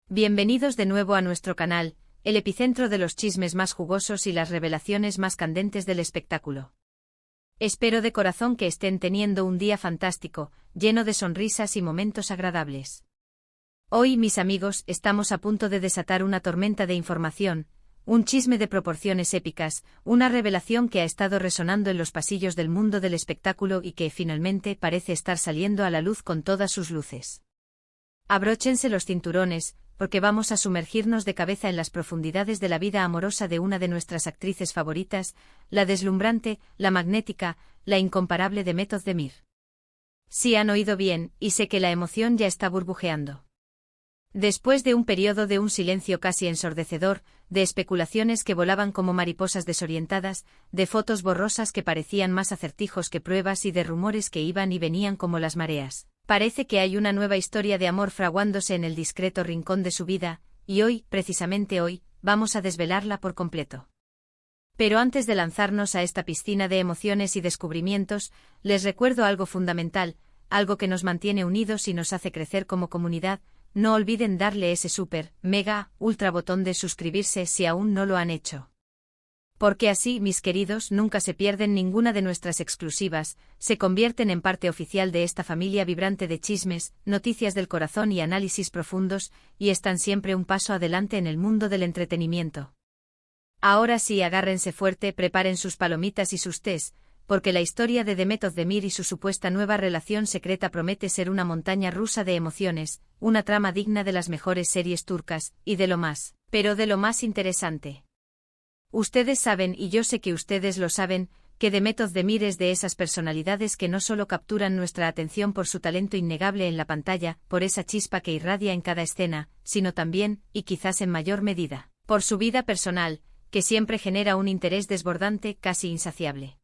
Bienvenidos de nuevo a nuestro canal, el epicentro de los chismes más jugosos y las revelaciones más candentes del espectáculo. Espero de corazón que estén teniendo un día fantástico, lleno de sonrisas y momentos agradables. Hoy, mis amigos, estamos a punto de desatar una tormenta de información, un chisme de proporciones épicas, una revelación que ha estado resonando en los pasillos del mundo del espectáculo y que finalmente parece estar saliendo a la luz con todas sus luces. Abróchense los cinturones, porque vamos a sumergirnos de cabeza en las profundidades de la vida amorosa de una de nuestras actrices favoritas, la deslumbrante, la magnética, la incomparable Demet Özdemir. Sí han oído bien, y sé que la emoción ya está burbujeando. Después de un periodo de un silencio casi ensordecedor, de especulaciones que volaban como mariposas desorientadas, de fotos borrosas que parecían más acertijos que pruebas y de rumores que iban y venían como las mareas, parece que hay una nueva historia de amor fraguándose en el discreto rincón de su vida, y hoy, precisamente hoy, vamos a desvelarla por completo. Pero antes de lanzarnos a esta piscina de emociones y descubrimientos, les recuerdo algo fundamental, algo que nos mantiene unidos y nos hace crecer como comunidad. No olviden darle ese super, mega, ultra botón de suscribirse si aún no lo han hecho. Porque así, mis queridos, nunca se pierden ninguna de nuestras exclusivas, se convierten en parte oficial de esta familia vibrante de chismes, noticias del corazón y análisis profundos, y están siempre un paso adelante en el mundo del entretenimiento. Ahora sí, agárrense fuerte, preparen sus palomitas y sus tés, porque la historia de Demet Özdemir y su supuesta nueva relación secreta promete ser una montaña rusa de emociones, una trama digna de las mejores series turcas, y de lo más, pero de lo más interesante. Ustedes saben, y yo sé que ustedes lo saben, que Demet Özdemir es de esas personalidades que no solo capturan nuestra atención por su talento innegable en la pantalla, por esa chispa que irradia en cada escena, sino también, y quizás en mayor medida, por su vida personal, que siempre genera un interés desbordante, casi insaciable.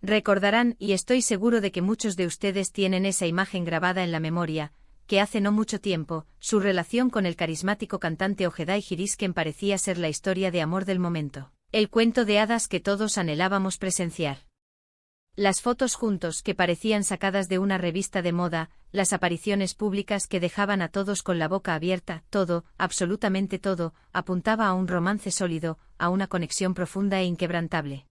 Recordarán, y estoy seguro de que muchos de ustedes tienen esa imagen grabada en la memoria, que hace no mucho tiempo, su relación con el carismático cantante Ogeday Girisken parecía ser la historia de amor del momento, el cuento de hadas que todos anhelábamos presenciar. Las fotos juntos que parecían sacadas de una revista de moda, las apariciones públicas que dejaban a todos con la boca abierta, todo, absolutamente todo, apuntaba a un romance sólido, a una conexión profunda e inquebrantable.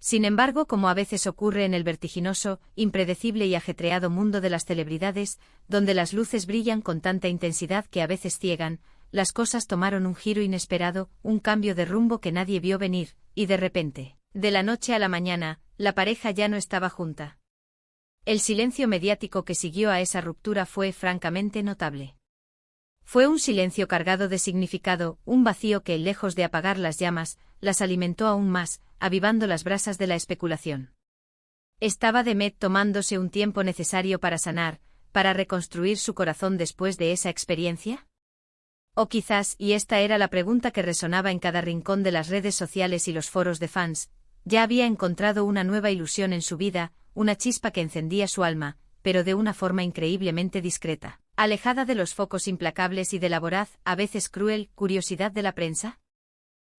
Sin embargo, como a veces ocurre en el vertiginoso, impredecible y ajetreado mundo de las celebridades, donde las luces brillan con tanta intensidad que a veces ciegan, las cosas tomaron un giro inesperado, un cambio de rumbo que nadie vio venir, y de repente, de la noche a la mañana, la pareja ya no estaba junta. El silencio mediático que siguió a esa ruptura fue francamente notable. Fue un silencio cargado de significado, un vacío que, lejos de apagar las llamas, las alimentó aún más, avivando las brasas de la especulación. ¿Estaba Demet tomándose un tiempo necesario para sanar, para reconstruir su corazón después de esa experiencia? O quizás, y esta era la pregunta que resonaba en cada rincón de las redes sociales y los foros de fans, ya había encontrado una nueva ilusión en su vida, una chispa que encendía su alma, pero de una forma increíblemente discreta, alejada de los focos implacables y de la voraz, a veces cruel, curiosidad de la prensa.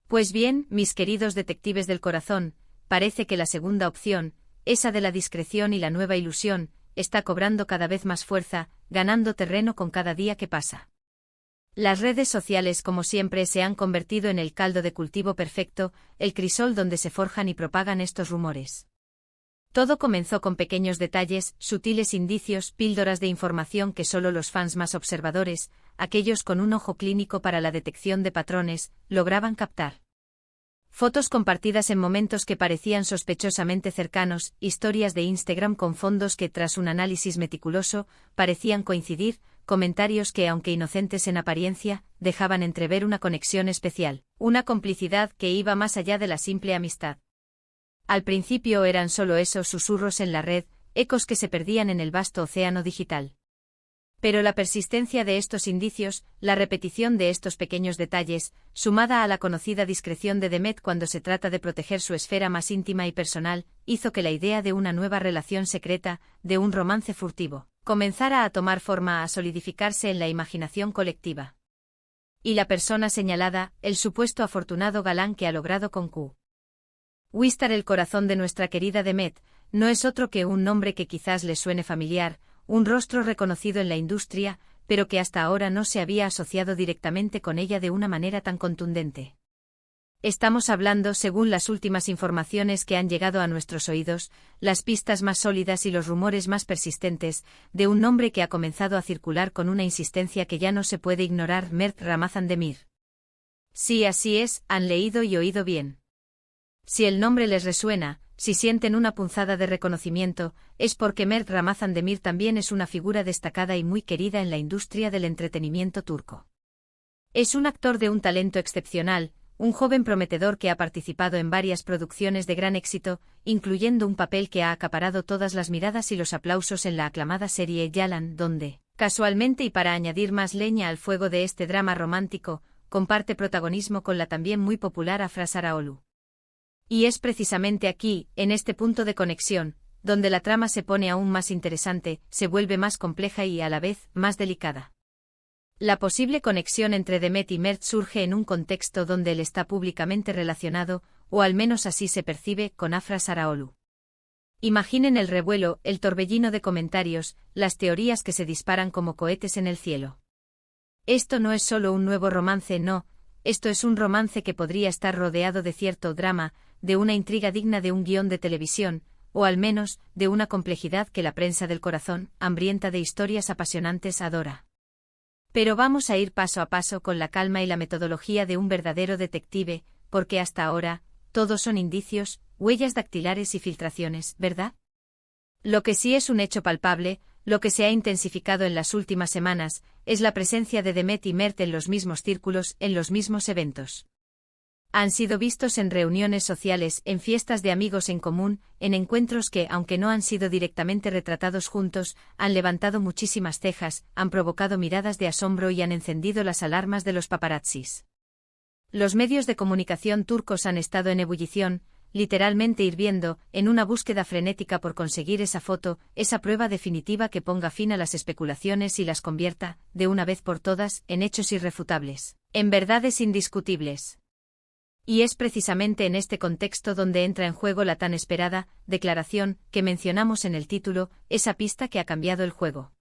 Pues bien, mis queridos detectives del corazón, parece que la segunda opción, esa de la discreción y la nueva ilusión, está cobrando cada vez más fuerza, ganando terreno con cada día que pasa. Las redes sociales, como siempre, se han convertido en el caldo de cultivo perfecto, el crisol donde se forjan y propagan estos rumores. Todo comenzó con pequeños detalles, sutiles indicios, píldoras de información que solo los fans más observadores, aquellos con un ojo clínico para la detección de patrones, lograban captar. Fotos compartidas en momentos que parecían sospechosamente cercanos, historias de Instagram con fondos que, tras un análisis meticuloso, parecían coincidir, comentarios que, aunque inocentes en apariencia, dejaban entrever una conexión especial, una complicidad que iba más allá de la simple amistad. Al principio eran solo esos susurros en la red, ecos que se perdían en el vasto océano digital. Pero la persistencia de estos indicios, la repetición de estos pequeños detalles, sumada a la conocida discreción de Demet cuando se trata de proteger su esfera más íntima y personal, hizo que la idea de una nueva relación secreta, de un romance furtivo, comenzara a tomar forma, a solidificarse en la imaginación colectiva. Y la persona señalada, el supuesto afortunado galán que ha logrado conquistar el corazón de nuestra querida Demet, no es otro que un nombre que quizás les suene familiar, un rostro reconocido en la industria, pero que hasta ahora no se había asociado directamente con ella de una manera tan contundente. Estamos hablando, según las últimas informaciones que han llegado a nuestros oídos, las pistas más sólidas y los rumores más persistentes, de un nombre que ha comenzado a circular con una insistencia que ya no se puede ignorar: Mert Ramazan Demir. Sí, así es, han leído y oído bien. Si el nombre les resuena, si sienten una punzada de reconocimiento, es porque Mert Ramazan Demir también es una figura destacada y muy querida en la industria del entretenimiento turco. Es un actor de un talento excepcional, un joven prometedor que ha participado en varias producciones de gran éxito, incluyendo un papel que ha acaparado todas las miradas y los aplausos en la aclamada serie Yalan, donde, casualmente y para añadir más leña al fuego de este drama romántico, comparte protagonismo con la también muy popular Afra Sarıoğlu. Y es precisamente aquí, en este punto de conexión, donde la trama se pone aún más interesante, se vuelve más compleja y a la vez más delicada. La posible conexión entre Demet y Mert surge en un contexto donde él está públicamente relacionado, o al menos así se percibe, con Afra Sarıoğlu. Imaginen el revuelo, el torbellino de comentarios, las teorías que se disparan como cohetes en el cielo. Esto no es solo un nuevo romance, no, esto es un romance que podría estar rodeado de cierto drama, de una intriga digna de un guión de televisión, o al menos, de una complejidad que la prensa del corazón, hambrienta de historias apasionantes, adora. Pero vamos a ir paso a paso con la calma y la metodología de un verdadero detective, porque hasta ahora, todos son indicios, huellas dactilares y filtraciones, ¿verdad? Lo que sí es un hecho palpable, lo que se ha intensificado en las últimas semanas, es la presencia de Demet y Mert en los mismos círculos, en los mismos eventos. Han sido vistos en reuniones sociales, en fiestas de amigos en común, en encuentros que, aunque no han sido directamente retratados juntos, han levantado muchísimas cejas, han provocado miradas de asombro y han encendido las alarmas de los paparazzis. Los medios de comunicación turcos han estado en ebullición, literalmente hirviendo, en una búsqueda frenética por conseguir esa foto, esa prueba definitiva que ponga fin a las especulaciones y las convierta, de una vez por todas, en hechos irrefutables, en verdades indiscutibles. Y es precisamente en este contexto donde entra en juego la tan esperada declaración que mencionamos en el título, esa pista que ha cambiado el juego.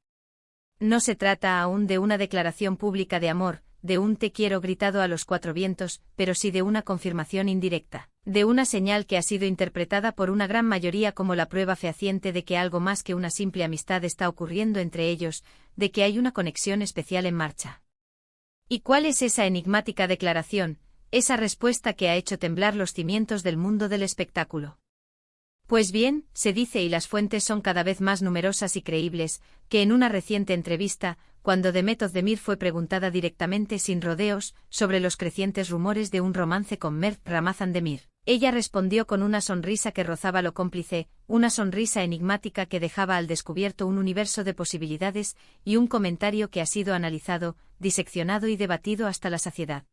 No se trata aún de una declaración pública de amor, de un te quiero gritado a los cuatro vientos, pero sí de una confirmación indirecta, de una señal que ha sido interpretada por una gran mayoría como la prueba fehaciente de que algo más que una simple amistad está ocurriendo entre ellos, de que hay una conexión especial en marcha. ¿Y cuál es esa enigmática declaración? Esa respuesta que ha hecho temblar los cimientos del mundo del espectáculo. Pues bien, se dice, y las fuentes son cada vez más numerosas y creíbles, que en una reciente entrevista, cuando Demet Özdemir fue preguntada directamente sin rodeos sobre los crecientes rumores de un romance con Mert Ramazan Demir, ella respondió con una sonrisa que rozaba lo cómplice, una sonrisa enigmática que dejaba al descubierto un universo de posibilidades y un comentario que ha sido analizado, diseccionado y debatido hasta la saciedad.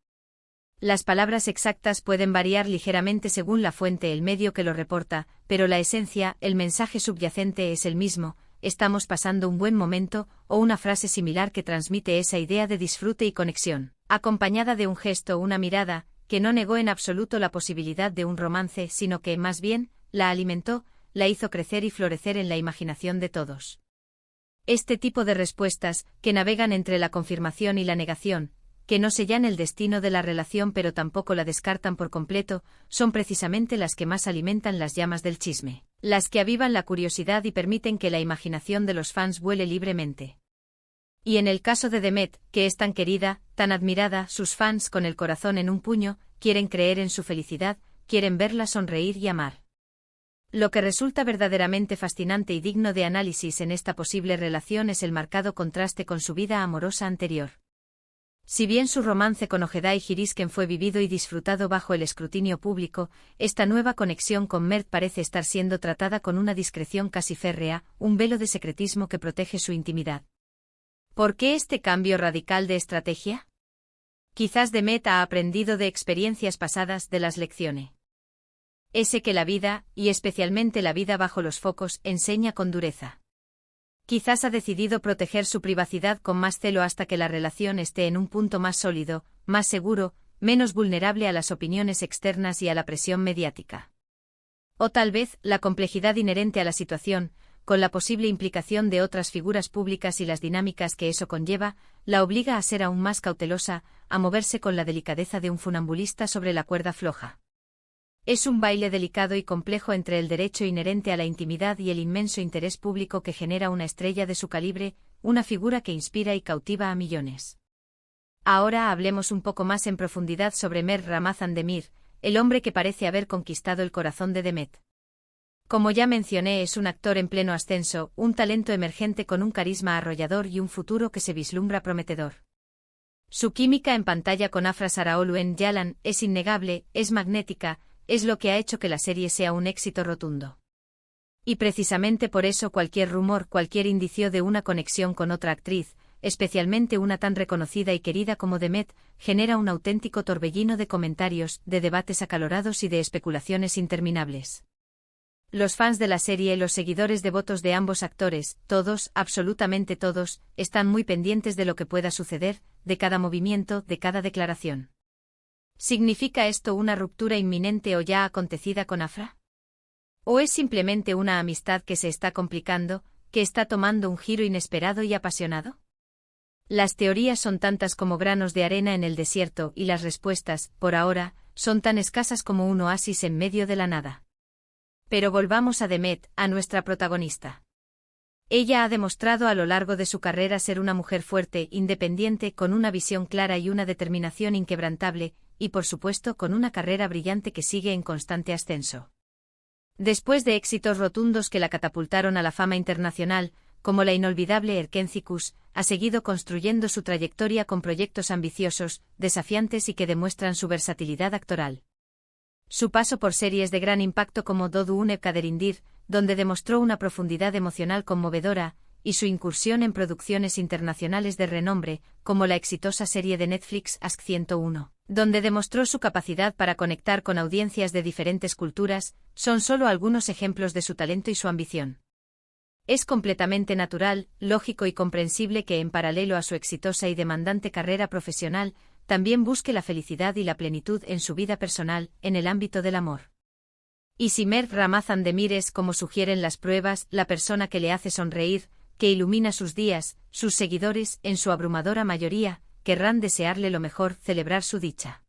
Las palabras exactas pueden variar ligeramente según la fuente, el medio que lo reporta, pero la esencia, el mensaje subyacente es el mismo: estamos pasando un buen momento, o una frase similar que transmite esa idea de disfrute y conexión, acompañada de un gesto o una mirada, que no negó en absoluto la posibilidad de un romance, sino que, más bien, la alimentó, la hizo crecer y florecer en la imaginación de todos. Este tipo de respuestas, que navegan entre la confirmación y la negación, que no sellan el destino de la relación pero tampoco la descartan por completo, son precisamente las que más alimentan las llamas del chisme, las que avivan la curiosidad y permiten que la imaginación de los fans vuele libremente. Y en el caso de Demet, que es tan querida, tan admirada, sus fans, con el corazón en un puño, quieren creer en su felicidad, quieren verla sonreír y amar. Lo que resulta verdaderamente fascinante y digno de análisis en esta posible relación es el marcado contraste con su vida amorosa anterior. Si bien su romance con Ogeday Girisken fue vivido y disfrutado bajo el escrutinio público, esta nueva conexión con Mert parece estar siendo tratada con una discreción casi férrea, un velo de secretismo que protege su intimidad. ¿Por qué este cambio radical de estrategia? Quizás Demet ha aprendido de experiencias pasadas, de las lecciones. Ese que la vida, y especialmente la vida bajo los focos, enseña con dureza. Quizás ha decidido proteger su privacidad con más celo hasta que la relación esté en un punto más sólido, más seguro, menos vulnerable a las opiniones externas y a la presión mediática. O tal vez, la complejidad inherente a la situación, con la posible implicación de otras figuras públicas y las dinámicas que eso conlleva, la obliga a ser aún más cautelosa, a moverse con la delicadeza de un funambulista sobre la cuerda floja. Es un baile delicado y complejo entre el derecho inherente a la intimidad y el inmenso interés público que genera una estrella de su calibre, una figura que inspira y cautiva a millones. Ahora hablemos un poco más en profundidad sobre Mer Ramazan Demir, el hombre que parece haber conquistado el corazón de Demet. Como ya mencioné, es un actor en pleno ascenso, un talento emergente con un carisma arrollador y un futuro que se vislumbra prometedor. Su química en pantalla con Afra Saraaolu en Yalan es innegable, es magnética, es lo que ha hecho que la serie sea un éxito rotundo. Y precisamente por eso cualquier rumor, cualquier indicio de una conexión con otra actriz, especialmente una tan reconocida y querida como Demet, genera un auténtico torbellino de comentarios, de debates acalorados y de especulaciones interminables. Los fans de la serie, los seguidores devotos de ambos actores, todos, absolutamente todos, están muy pendientes de lo que pueda suceder, de cada movimiento, de cada declaración. ¿Significa esto una ruptura inminente o ya acontecida con Afra? ¿O es simplemente una amistad que se está complicando, que está tomando un giro inesperado y apasionado? Las teorías son tantas como granos de arena en el desierto y las respuestas, por ahora, son tan escasas como un oasis en medio de la nada. Pero volvamos a Demet, a nuestra protagonista. Ella ha demostrado a lo largo de su carrera ser una mujer fuerte, independiente, con una visión clara y una determinación inquebrantable, y por supuesto con una carrera brillante que sigue en constante ascenso. Después de éxitos rotundos que la catapultaron a la fama internacional, como la inolvidable Erkencikus, ha seguido construyendo su trayectoria con proyectos ambiciosos, desafiantes y que demuestran su versatilidad actoral. Su paso por series de gran impacto como Dodune Kaderindir, donde demostró una profundidad emocional conmovedora, y su incursión en producciones internacionales de renombre, como la exitosa serie de Netflix Ask 101, donde demostró su capacidad para conectar con audiencias de diferentes culturas, son solo algunos ejemplos de su talento y su ambición. Es completamente natural, lógico y comprensible que en paralelo a su exitosa y demandante carrera profesional, también busque la felicidad y la plenitud en su vida personal, en el ámbito del amor. Y si Mer Ramazan Demir es, como sugieren las pruebas, la persona que le hace sonreír, que ilumina sus días, sus seguidores, en su abrumadora mayoría, querrán desearle lo mejor, celebrar su dicha.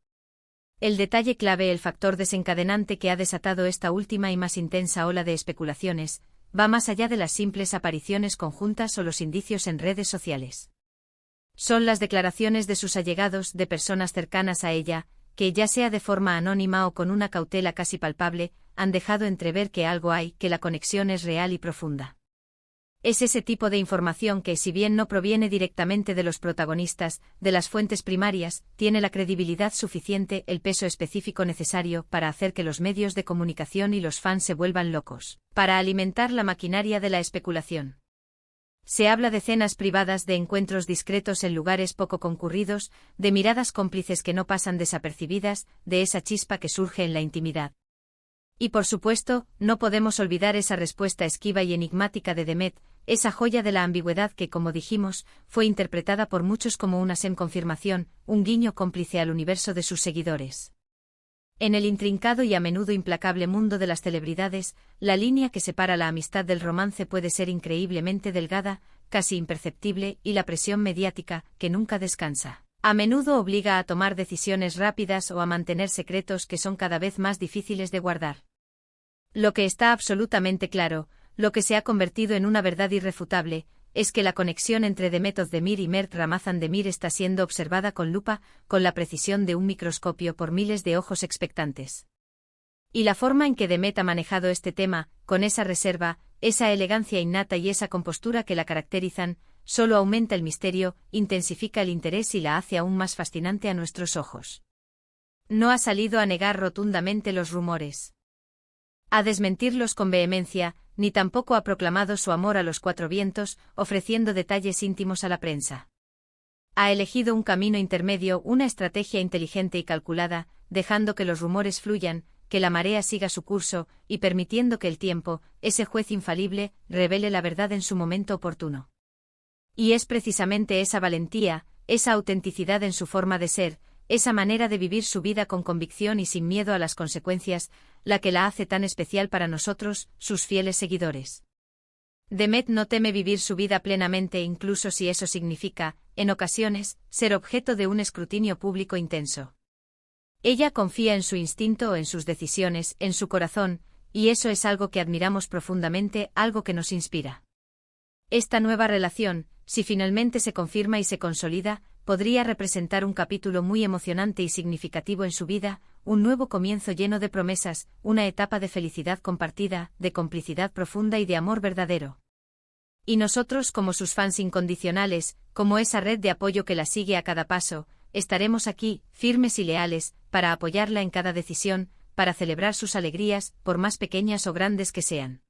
El detalle clave, el factor desencadenante que ha desatado esta última y más intensa ola de especulaciones, va más allá de las simples apariciones conjuntas o los indicios en redes sociales. Son las declaraciones de sus allegados, de personas cercanas a ella, que ya sea de forma anónima o con una cautela casi palpable, han dejado entrever que algo hay, que la conexión es real y profunda. Es ese tipo de información que, si bien no proviene directamente de los protagonistas, de las fuentes primarias, tiene la credibilidad suficiente, el peso específico necesario para hacer que los medios de comunicación y los fans se vuelvan locos, para alimentar la maquinaria de la especulación. Se habla de cenas privadas, de encuentros discretos en lugares poco concurridos, de miradas cómplices que no pasan desapercibidas, de esa chispa que surge en la intimidad. Y por supuesto, no podemos olvidar esa respuesta esquiva y enigmática de Demet, esa joya de la ambigüedad que, como dijimos, fue interpretada por muchos como una confirmación, un guiño cómplice al universo de sus seguidores. En el intrincado y a menudo implacable mundo de las celebridades, la línea que separa la amistad del romance puede ser increíblemente delgada, casi imperceptible, y la presión mediática, que nunca descansa, a menudo obliga a tomar decisiones rápidas o a mantener secretos que son cada vez más difíciles de guardar. Lo que está absolutamente claro, lo que se ha convertido en una verdad irrefutable, es que la conexión entre Demet Özdemir y Mert Ramazan Demir está siendo observada con lupa, con la precisión de un microscopio por miles de ojos expectantes. Y la forma en que Demet ha manejado este tema, con esa reserva, esa elegancia innata y esa compostura que la caracterizan, solo aumenta el misterio, intensifica el interés y la hace aún más fascinante a nuestros ojos. No ha salido a negar rotundamente los rumores, a desmentirlos con vehemencia, ni tampoco ha proclamado su amor a los cuatro vientos, ofreciendo detalles íntimos a la prensa. Ha elegido un camino intermedio, una estrategia inteligente y calculada, dejando que los rumores fluyan, que la marea siga su curso, y permitiendo que el tiempo, ese juez infalible, revele la verdad en su momento oportuno. Y es precisamente esa valentía, esa autenticidad en su forma de ser, esa manera de vivir su vida con convicción y sin miedo a las consecuencias, la que la hace tan especial para nosotros, sus fieles seguidores. Demet no teme vivir su vida plenamente incluso si eso significa, en ocasiones, ser objeto de un escrutinio público intenso. Ella confía en su instinto o en sus decisiones, en su corazón, y eso es algo que admiramos profundamente, algo que nos inspira. Esta nueva relación, si finalmente se confirma y se consolida, podría representar un capítulo muy emocionante y significativo en su vida, un nuevo comienzo lleno de promesas, una etapa de felicidad compartida, de complicidad profunda y de amor verdadero. Y nosotros, como sus fans incondicionales, como esa red de apoyo que la sigue a cada paso, estaremos aquí, firmes y leales, para apoyarla en cada decisión, para celebrar sus alegrías, por más pequeñas o grandes que sean.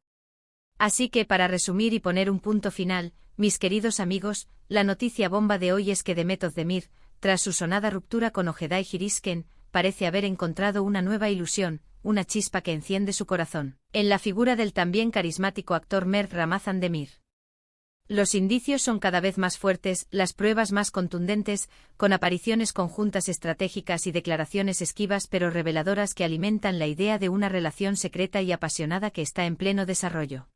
Así que, para resumir y poner un punto final, mis queridos amigos, la noticia bomba de hoy es que Demet Özdemir, tras su sonada ruptura con Ögeday Hirisken, parece haber encontrado una nueva ilusión, una chispa que enciende su corazón, en la figura del también carismático actor Mert Ramazan Demir. Los indicios son cada vez más fuertes, las pruebas más contundentes, con apariciones conjuntas estratégicas y declaraciones esquivas pero reveladoras que alimentan la idea de una relación secreta y apasionada que está en pleno desarrollo.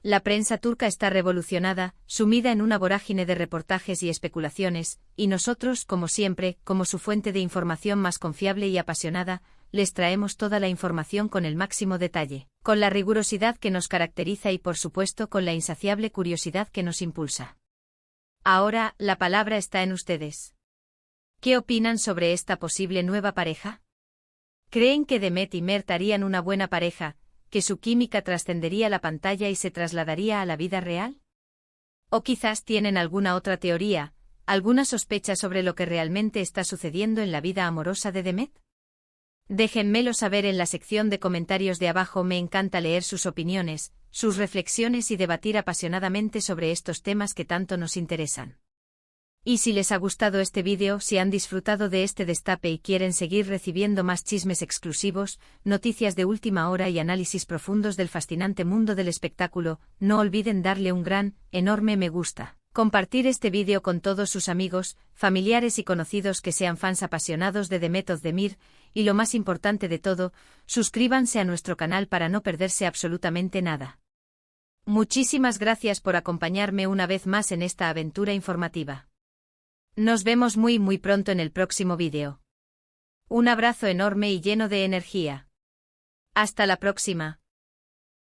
La prensa turca está revolucionada, sumida en una vorágine de reportajes y especulaciones, y nosotros, como siempre, como su fuente de información más confiable y apasionada, les traemos toda la información con el máximo detalle, con la rigurosidad que nos caracteriza y por supuesto con la insaciable curiosidad que nos impulsa. Ahora, la palabra está en ustedes. ¿Qué opinan sobre esta posible nueva pareja? ¿Creen que Demet y Mert harían una buena pareja, que su química trascendería la pantalla y se trasladaría a la vida real? ¿O quizás tienen alguna otra teoría, alguna sospecha sobre lo que realmente está sucediendo en la vida amorosa de Demet? Déjenmelo saber en la sección de comentarios de abajo. Me encanta leer sus opiniones, sus reflexiones y debatir apasionadamente sobre estos temas que tanto nos interesan. Y si les ha gustado este vídeo, si han disfrutado de este destape y quieren seguir recibiendo más chismes exclusivos, noticias de última hora y análisis profundos del fascinante mundo del espectáculo, no olviden darle un gran, enorme me gusta. Compartir este vídeo con todos sus amigos, familiares y conocidos que sean fans apasionados de Demet Özdemir, y lo más importante de todo, suscríbanse a nuestro canal para no perderse absolutamente nada. Muchísimas gracias por acompañarme una vez más en esta aventura informativa. Nos vemos muy pronto en el próximo vídeo. Un abrazo enorme y lleno de energía. Hasta la próxima.